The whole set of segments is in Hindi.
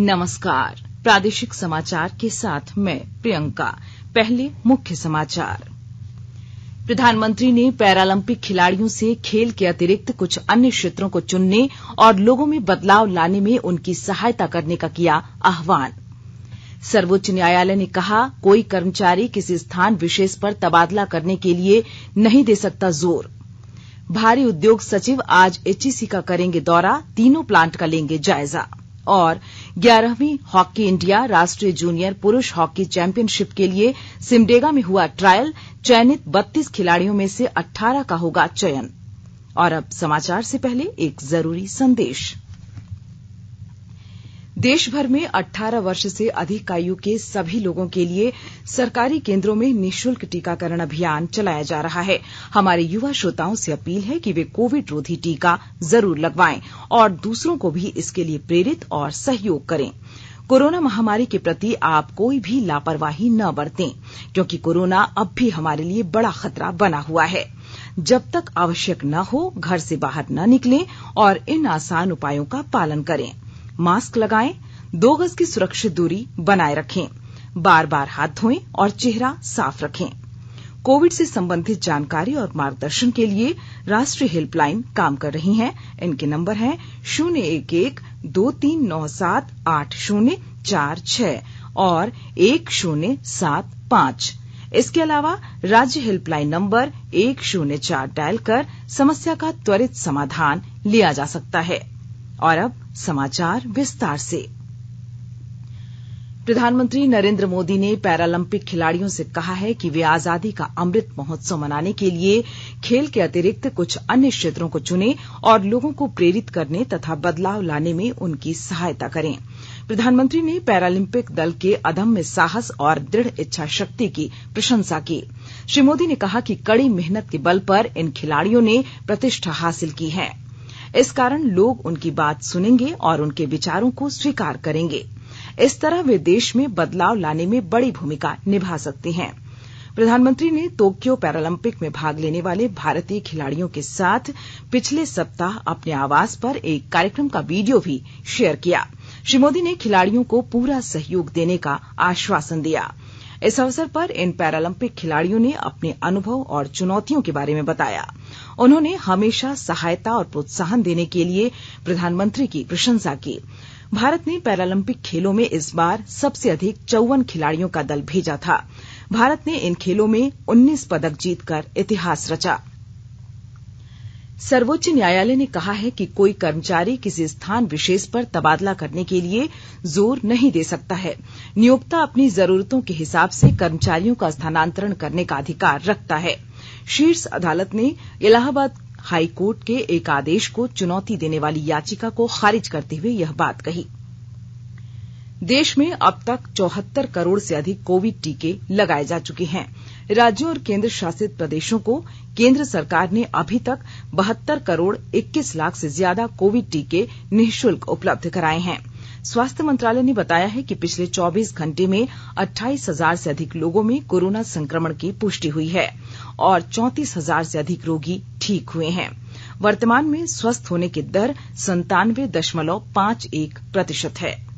नमस्कार। प्रादेशिक समाचार के साथ मैं प्रियंका। पहले मुख्य समाचार। प्रधानमंत्री ने पैरालंपिक खिलाड़ियों से खेल के अतिरिक्त कुछ अन्य क्षेत्रों को चुनने और लोगों में बदलाव लाने में उनकी सहायता करने का किया आह्वान। सर्वोच्च न्यायालय ने कहा, कोई कर्मचारी किसी स्थान विशेष पर तबादला करने के लिए नहीं दे सकता जोर। भारी उद्योग सचिव आज एचईसी का करेंगे दौरा, तीनों प्लांट का लेंगे जायजा। और 11वीं हॉकी इंडिया राष्ट्रीय जूनियर पुरुष हॉकी चैंपियनशिप के लिए सिमडेगा में हुआ ट्रायल, चयनित 32 खिलाड़ियों में से 18 का होगा चयन। और अब समाचार से पहले एक जरूरी संदेश। देश भर में 18 वर्ष से अधिक आयु के सभी लोगों के लिए सरकारी केंद्रों में निःशुल्क टीकाकरण अभियान चलाया जा रहा है। हमारे युवा श्रोताओं से अपील है कि वे कोविड रोधी टीका जरूर लगवाएं और दूसरों को भी इसके लिए प्रेरित और सहयोग करें। कोरोना महामारी के प्रति आप कोई भी लापरवाही न बरतें, क्योंकि कोरोना अब भी हमारे लिए बड़ा खतरा बना हुआ है। जब तक आवश्यक न हो, घर से बाहर न निकलें और इन आसान उपायों का पालन करें। मास्क लगाएं, 2 गज की सुरक्षित दूरी बनाए रखें, बार-बार हाथ धोएं और चेहरा साफ रखें। कोविड से संबंधित जानकारी और मार्गदर्शन के लिए राष्ट्रीय हेल्पलाइन काम कर रही हैं। इनके नंबर हैं 011-2397-8046 और 1075। इसके अलावा राज्य हेल्पलाइन नंबर 104 डायल कर समस्या का त्वरित समाधान लिया जा सकता है। और अब समाचार विस्तार से। प्रधानमंत्री नरेंद्र मोदी ने पैरालंपिक खिलाड़ियों से कहा है कि वे आजादी का अमृत महोत्सव मनाने के लिए खेल के अतिरिक्त कुछ अन्य क्षेत्रों को चुनें और लोगों को प्रेरित करने तथा बदलाव लाने में उनकी सहायता करें। प्रधानमंत्री ने पैरालंपिक दल के अदम्य साहस और दृढ़ इच्छा शक्ति की प्रशंसा की। श्री मोदी ने कहा कि कड़ी मेहनत के बल पर इन खिलाड़ियों ने प्रतिष्ठा हासिल की है। इस कारण लोग उनकी बात सुनेंगे और उनके विचारों को स्वीकार करेंगे। इस तरह वे देश में बदलाव लाने में बड़ी भूमिका निभा सकते हैं। प्रधानमंत्री ने तोक्यो पैरालंपिक में भाग लेने वाले भारतीय खिलाड़ियों के साथ पिछले सप्ताह अपने आवास पर एक कार्यक्रम का वीडियो भी शेयर किया। श्री मोदी ने खिलाड़ियों को पूरा सहयोग देने का आश्वासन दिया। इस अवसर पर इन पैरालंपिक खिलाड़ियों ने अपने अनुभव और चुनौतियों के बारे में बताया। उन्होंने हमेशा सहायता और प्रोत्साहन देने के लिए प्रधानमंत्री की प्रशंसा की। भारत ने पैरालंपिक खेलों में इस बार सबसे अधिक 54 खिलाड़ियों का दल भेजा था। भारत ने इन खेलों में 19 पदक जीतकर इतिहास रचा। सर्वोच्च न्यायालय ने कहा है कि कोई कर्मचारी किसी स्थान विशेष पर तबादला करने के लिए जोर नहीं दे सकता है। नियोक्ता अपनी जरूरतों के हिसाब से कर्मचारियों का स्थानांतरण करने का अधिकार रखता है। शीर्ष अदालत ने इलाहाबाद हाई कोर्ट के एक आदेश को चुनौती देने वाली याचिका को खारिज करते हुए यह बात कही। देश में अब तक 74 करोड़ से अधिक कोविड टीके लगाए जा चुके हैं। राज्यों और केंद्र शासित प्रदेशों को केंद्र सरकार ने अभी तक 72 करोड़ 21 लाख से ज्यादा कोविड टीके निःशुल्क उपलब्ध कराए हैं। स्वास्थ्य मंत्रालय ने बताया है कि पिछले 24 घंटे में 28,000 से अधिक लोगों में कोरोना संक्रमण की पुष्टि हुई है और 34,000 से अधिक रोगी ठीक हुए हैं। वर्तमान में स्वस्थ होने की दर 97.51% है।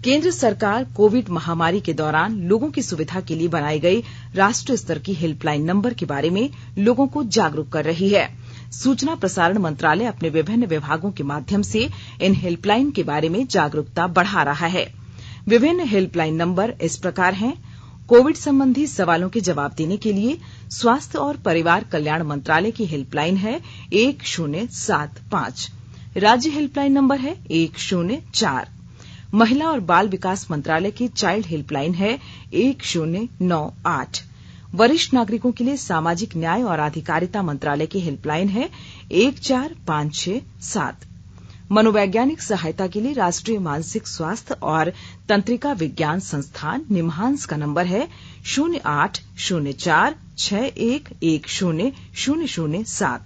केंद्र सरकार कोविड महामारी के दौरान लोगों की सुविधा के लिए बनाई गई राष्ट्रीय स्तर की हेल्पलाइन नंबर के बारे में लोगों को जागरूक कर रही है। सूचना प्रसारण मंत्रालय अपने विभिन्न विभागों के माध्यम से इन हेल्पलाइन के बारे में जागरूकता बढ़ा रहा है। विभिन्न हेल्पलाइन नंबर इस प्रकार हैं। कोविड संबंधी सवालों के जवाब देने के लिए स्वास्थ्य और परिवार कल्याण मंत्रालय की हेल्पलाइन है 1075। राज्य हेल्पलाइन नंबर है 104। महिला और बाल विकास मंत्रालय की चाइल्ड हेल्पलाइन है 1098। वरिष्ठ नागरिकों के लिए सामाजिक न्याय और अधिकारिता मंत्रालय की हेल्पलाइन है 14567। मनोवैज्ञानिक सहायता के लिए राष्ट्रीय मानसिक स्वास्थ्य और तंत्रिका विज्ञान संस्थान निम्हांस का नंबर है 080461100007।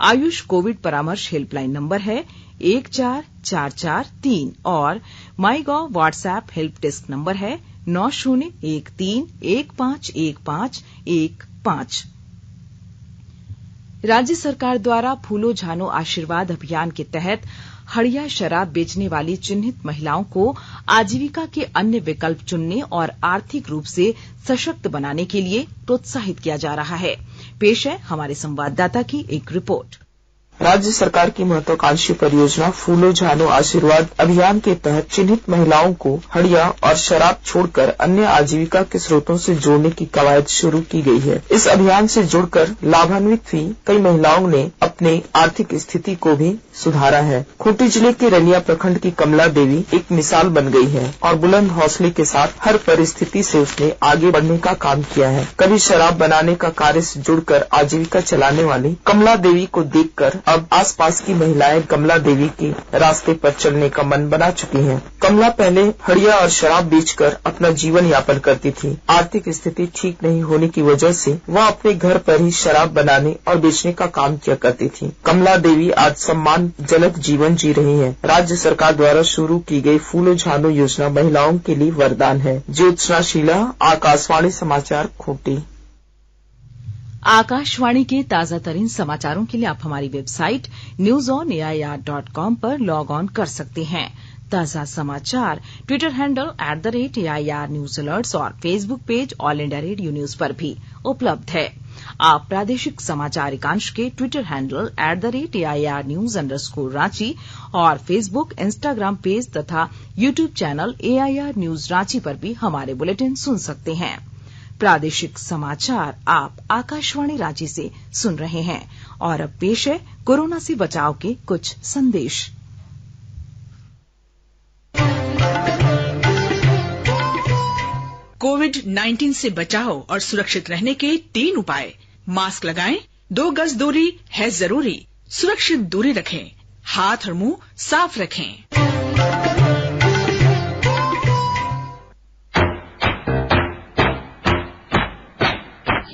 आयुष कोविड परामर्श हेल्पलाइन नंबर है 14443 और MyGov WhatsApp help desk number है 9013151515। राज्य सरकार द्वारा फूलो झानो आशीर्वाद अभियान के तहत हड़िया शराब बेचने वाली चिन्हित महिलाओं को आजीविका के अन्य विकल्प चुनने और आर्थिक रूप से सशक्त बनाने के लिए प्रोत्साहित किया जा रहा है। पेश है हमारे संवाददाता की एक रिपोर्ट। राज्य सरकार की महत्वाकांक्षी परियोजना फूलो झानो आशीर्वाद अभियान के तहत चिन्हित महिलाओं को हड़िया और शराब छोड़कर अन्य आजीविका के स्रोतों से जोड़ने की कवायद शुरू की गई है। इस अभियान से जुड़कर लाभान्वित हुई कई महिलाओं ने अपने आर्थिक स्थिति को भी सुधारा है। खूंटी जिले के रनिया प्रखंड की कमला देवी एक मिसाल बन गई है और बुलंद हौसले के साथ हर परिस्थिति से उसने आगे बढ़ने का काम किया है। कभी शराब बनाने का कार्य से जुड़कर आजीविका चलाने वाली कमला देवी को देखकर अब आसपास की महिलाएं कमला देवी के रास्ते पर चलने का मन बना चुकी हैं। कमला पहले हड़िया और शराब बेचकर अपना जीवन यापन करती थी। आर्थिक स्थिति ठीक नहीं होने की वजह से वह अपने घर पर ही शराब बनाने और बेचने का काम किया करती थी। कमला देवी आज सम्मानजनक जीवन जी रही है। राज्य सरकार द्वारा शुरू की गई फूलो झानो योजना महिलाओं के लिए वरदान है। ज्योत्सना शीला, आकाशवाणी समाचार, खूंटी। आकाशवाणी के ताजा तरीन समाचारों के लिए आप हमारी वेबसाइट newsonair.com पर लॉग ऑन कर सकते हैं। ताजा समाचार Twitter handle @AIR news alerts और Facebook page all India radio news पर भी उपलब्ध है। आप प्रादेशिक समाचार एकांश के ट्विटर हैंडल @AIR news_रांची और फेसबुक, इंस्टाग्राम पेज तथा YouTube channel AIR news Ranchi पर भी हमारे बुलेटिन सुन सकते हैं। प्रादेशिक समाचार आप आकाशवाणी रांची से सुन रहे हैं और अब पेश है कोरोना से बचाव के कुछ संदेश। कोविड-19 से बचाव और सुरक्षित रहने के 3 उपाय। मास्क लगाएं, 2 गज दूरी है जरूरी, सुरक्षित दूरी रखें, हाथ और मुंह साफ रखें।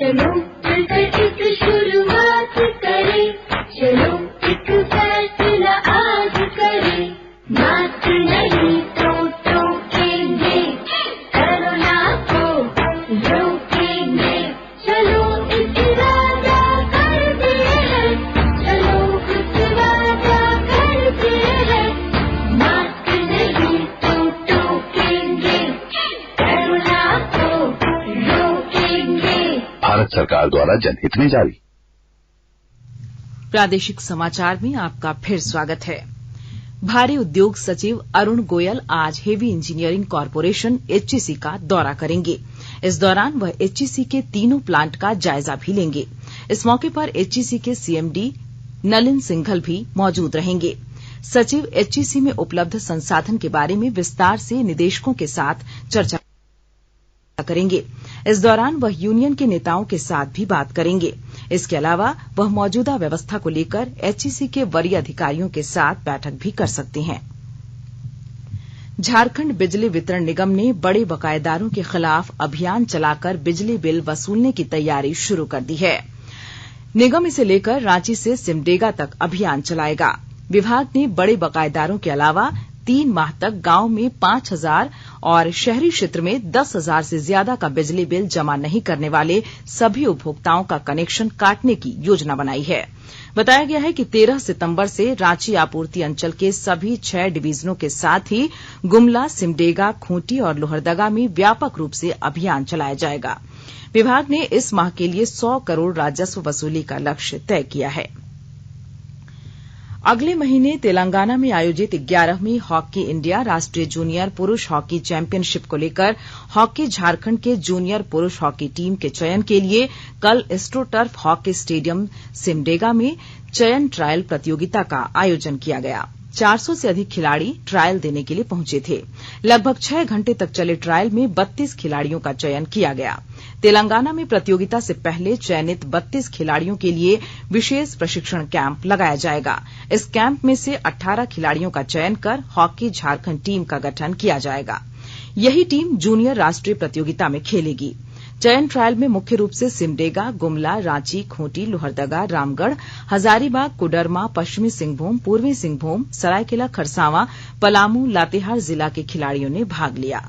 चलो मिलकर एक शुरुआत करें, चलो एक फैसला आज करें। मास्क नहीं तो टोकेंगे, कोरोना को रोकेंगे। चलो इस वादा करते हैं, चलो इस वादा करते हैं। मास्क नहीं तो टोकेंगे, कोरोना को रोकेंगे। भारत सरकार द्वारा जनहित में जारी। प्रादेशिक समाचार में आपका फिर स्वागत है। भारी उद्योग सचिव अरुण गोयल आज हेवी इंजीनियरिंग कॉरपोरेशन HEC का दौरा करेंगे। इस दौरान वह HEC के तीनों प्लांट का जायजा भी लेंगे। इस मौके पर HEC के CMD नलिन सिंघल भी मौजूद रहेंगे। सचिव HEC में उपलब्ध संसाधन के बारे में विस्तार से निदेशकों के साथ चर्चा करेंगे। इस दौरान वह यूनियन के नेताओं के साथ भी बात करेंगे। इसके अलावा वह मौजूदा व्यवस्था को लेकर HEC के वरीय अधिकारियों के साथ बैठक भी कर सकते हैं। झारखंड बिजली वितरण निगम ने बड़े बकायेदारों के खिलाफ अभियान चलाकर बिजली बिल वसूलने की तैयारी शुरू कर दी है। निगम इसे लेकर रांची से सिमडेगा तक अभियान चलाएगा। विभाग ने बड़े बकायेदारों के अलावा 3 माह तक गांव में 5,000 और शहरी क्षेत्र में 10,000 से ज्यादा का बिजली बिल जमा नहीं करने वाले सभी उपभोक्ताओं का कनेक्शन काटने की योजना बनाई है। बताया गया है कि 13 सितंबर से रांची आपूर्ति अंचल के सभी 6 डिवीजनों के साथ ही गुमला, सिमडेगा, खूंटी और लोहरदगा में व्यापक रूप से अभियान चलाया जाएगा। विभाग ने इस माह के लिए 100 करोड़ राजस्व वसूली का लक्ष्य तय किया है। अगले महीने तेलंगाना में आयोजित 11वीं हॉकी इंडिया राष्ट्रीय जूनियर पुरुष हॉकी चैंपियनशिप को लेकर हॉकी झारखंड के जूनियर पुरुष हॉकी टीम के चयन के लिए कल एस्ट्रोटर्फ हॉकी स्टेडियम सिमडेगा में चयन ट्रायल प्रतियोगिता का आयोजन किया गया। 400 से अधिक खिलाड़ी ट्रायल देने के लिए पहुंचे थे। लगभग 6 घंटे तक चले ट्रायल में 32 खिलाड़ियों का चयन किया गया। तेलंगाना में प्रतियोगिता से पहले चयनित 32 खिलाड़ियों के लिए विशेष प्रशिक्षण कैंप लगाया जाएगा। इस कैंप में से 18 खिलाड़ियों का चयन कर हॉकी झारखंड टीम का गठन किया जाएगा। यही टीम जूनियर राष्ट्रीय प्रतियोगिता में खेलेगी। चयन ट्रायल में मुख्य रूप से सिमडेगा, गुमला, रांची, खूंटी, लोहरदगा, रामगढ़, हजारीबाग, कोडरमा, पश्चिमी सिंहभूम, पूर्वी सिंहभूम, सरायकेला खरसावां, पलामू, लातेहार जिला के खिलाड़ियों ने भाग लिया।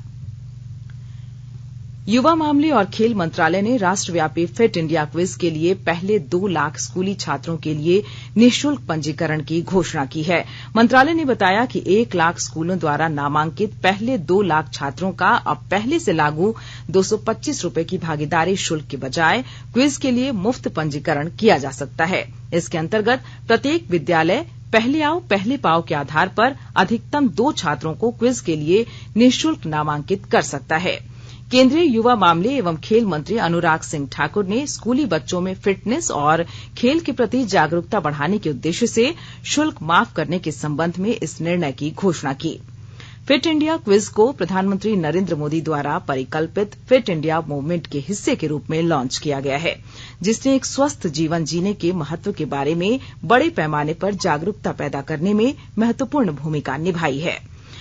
युवा मामले और खेल मंत्रालय ने राष्ट्रव्यापी फिट इंडिया क्विज के लिए पहले 2 लाख स्कूली छात्रों के लिए निःशुल्क पंजीकरण की घोषणा की है। मंत्रालय ने बताया कि 1 लाख स्कूलों द्वारा नामांकित पहले 2 लाख छात्रों का अब पहले से लागू 225 रुपए की भागीदारी शुल्क के बजाय क्विज के लिए मुफ्त पंजीकरण किया जा सकता है। इसके अंतर्गत प्रत्येक विद्यालय पहले आओ पहले पाओ के आधार पर अधिकतम 2 छात्रों को क्विज के लिए निःशुल्क नामांकित कर सकता है। केंद्रीय युवा मामले एवं खेल मंत्री अनुराग सिंह ठाकुर ने स्कूली बच्चों में फिटनेस और खेल के प्रति जागरूकता बढ़ाने के उद्देश्य से शुल्क माफ करने के संबंध में इस निर्णय की घोषणा की। फिट इंडिया क्विज को प्रधानमंत्री नरेंद्र मोदी द्वारा परिकल्पित फिट इंडिया मूवमेंट के हिस्से के रूप में लॉन्च किया गया है, जिसने एक स्वस्थ जीवन जीने के महत्व के बारे में बड़े पैमाने पर जागरूकता पैदा करने में महत्वपूर्ण भूमिका निभाई है।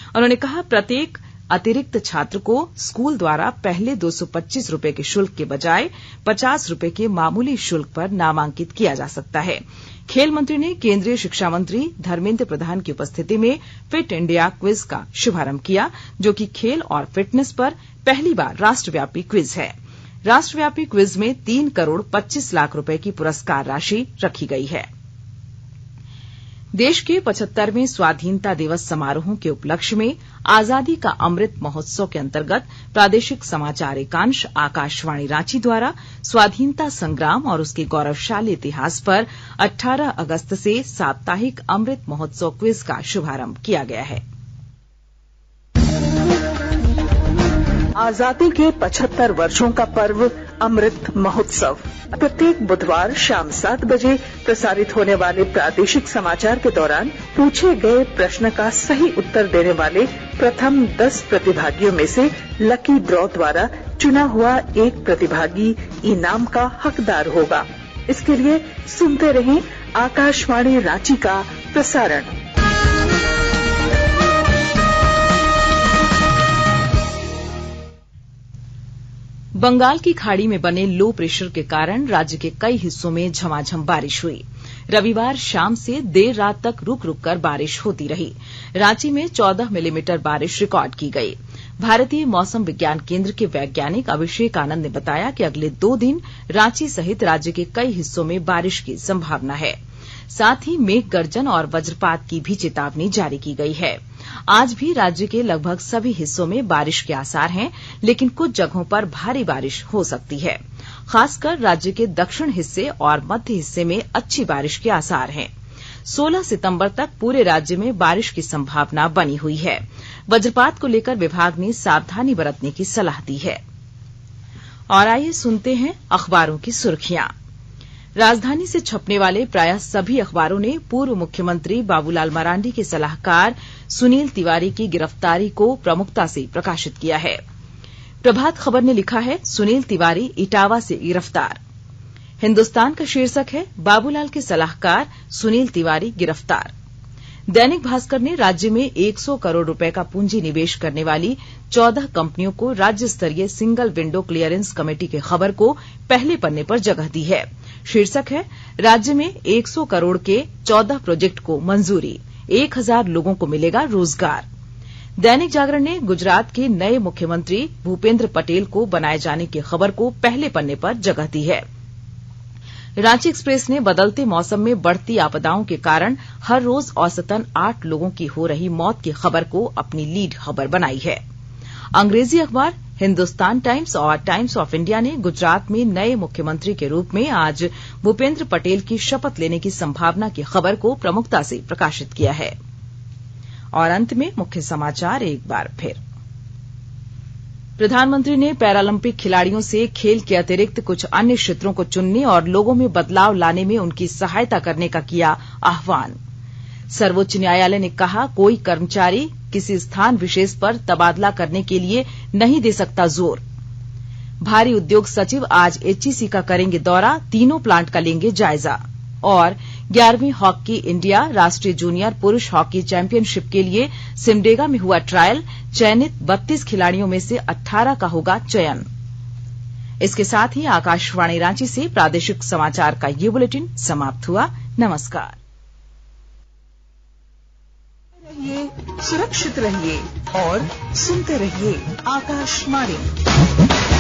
उन्होंने कहा, प्रत्येक अतिरिक्त छात्र को स्कूल द्वारा पहले 225 रुपए के शुल्क के बजाय 50 रुपए के मामूली शुल्क पर नामांकित किया जा सकता है। खेल मंत्री ने केंद्रीय शिक्षा मंत्री धर्मेंद्र प्रधान की उपस्थिति में फिट इंडिया क्विज का शुभारंभ किया, जो कि खेल और फिटनेस पर पहली बार राष्ट्रव्यापी क्विज है। राष्ट्रव्यापी क्विज में 3 करोड़ 25 लाख रुपए की पुरस्कार राशि रखी गई है। देश के 75वें स्वाधीनता दिवस समारोहों के उपलक्ष्य में आजादी का अमृत महोत्सव के अंतर्गत प्रादेशिक समाचार एकांश आकाशवाणी रांची द्वारा स्वाधीनता संग्राम और उसके गौरवशाली इतिहास पर 18 अगस्त से साप्ताहिक अमृत महोत्सव क्विज का शुभारंभ किया गया है। आजादी के 75 वर्षों का पर्व अमृत महोत्सव प्रत्येक बुधवार शाम 7 बजे प्रसारित होने वाले प्रादेशिक समाचार के दौरान पूछे गए प्रश्न का सही उत्तर देने वाले प्रथम 10 प्रतिभागियों में से लकी ड्रॉ द्वारा चुना हुआ एक प्रतिभागी इनाम का हकदार होगा। इसके लिए सुनते रहें आकाशवाणी रांची का प्रसारण। बंगाल की खाड़ी में बने लो प्रेशर के कारण राज्य के कई हिस्सों में झमाझम बारिश हुई। रविवार शाम से देर रात तक रुक रुक कर बारिश होती रही। रांची में 14 मिलीमीटर बारिश रिकॉर्ड की गई। भारतीय मौसम विज्ञान केंद्र के वैज्ञानिक अभिषेक आनंद ने बताया कि अगले 2 दिन रांची सहित राज्य के कई हिस्सों में बारिश की संभावना है। साथ ही मेघ गर्जन और वज्रपात की भी चेतावनी जारी की गई है। आज भी राज्य के लगभग सभी हिस्सों में बारिश के आसार हैं, लेकिन कुछ जगहों पर भारी बारिश हो सकती है। खासकर राज्य के दक्षिण हिस्से और मध्य हिस्से में अच्छी बारिश के आसार हैं। 16 सितंबर तक पूरे राज्य में बारिश की संभावना बनी हुई है। वज्रपात को लेकर विभाग ने सावधानी बरतने की सलाह दी है। और आइए सुनते हैं अखबारों की सुर्खियां। राजधानी से छपने वाले प्रायः सभी अखबारों ने पूर्व मुख्यमंत्री बाबूलाल मरांडी के सलाहकार सुनील तिवारी की गिरफ्तारी को प्रमुखता से प्रकाशित किया है। प्रभात खबर ने लिखा है, सुनील तिवारी इटावा से गिरफ्तार। हिन्दुस्तान का शीर्षक है, बाबूलाल के सलाहकार सुनील तिवारी गिरफ्तार। दैनिक भास्कर ने राज्य में 100 करोड़ रुपए का पूंजी निवेश करने वाली 14 कंपनियों को राज्य स्तरीय सिंगल विंडो क्लियरेंस कमेटी की खबर को पहले पन्ने पर जगह दी है। शीर्षक है, राज्य में 100 करोड़ के 14 प्रोजेक्ट को मंजूरी, 1000 लोगों को मिलेगा रोजगार। दैनिक जागरण ने गुजरात के नए मुख्यमंत्री भूपेंद्र पटेल को बनाए जाने की खबर को पहले पन्ने पर जगह दी है। रांची एक्सप्रेस ने बदलते मौसम में बढ़ती आपदाओं के कारण हर रोज औसतन 8 लोगों की हो रही मौत की खबर को अपनी लीड खबर बनाई है। अंग्रेजी अखबार हिन्दुस्तान टाइम्स और टाइम्स ऑफ इंडिया ने गुजरात में नए मुख्यमंत्री के रूप में आज भूपेंद्र पटेल की शपथ लेने की संभावना की खबर को प्रमुखता से प्रकाशित किया है। और अंत में मुख्य समाचार एक बार फिर। प्रधानमंत्री ने पैरालंपिक खिलाड़ियों से खेल के अतिरिक्त कुछ अन्य क्षेत्रों को चुनने और लोगों में बदलाव लाने में उनकी सहायता करने का किया आह्वान। सर्वोच्च न्यायालय ने कहा, कोई कर्मचारी किसी स्थान विशेष पर तबादला करने के लिए नहीं दे सकता जोर। भारी उद्योग सचिव आज एचईसी का करेंगे दौरा, तीनों प्लांट का लेंगे जायजा। और 11वीं हॉकी इंडिया राष्ट्रीय जूनियर पुरुष हॉकी चैंपियनशिप के लिए सिमडेगा में हुआ ट्रायल, चयनित 32 खिलाड़ियों में से 18 का होगा चयन। इसके साथ ही आकाशवाणी रांची से प्रादेशिक समाचार का ये बुलेटिन समाप्त हुआ। नमस्कार। सुरक्षित रहिए और सुनते रहिए आकाशवाणी।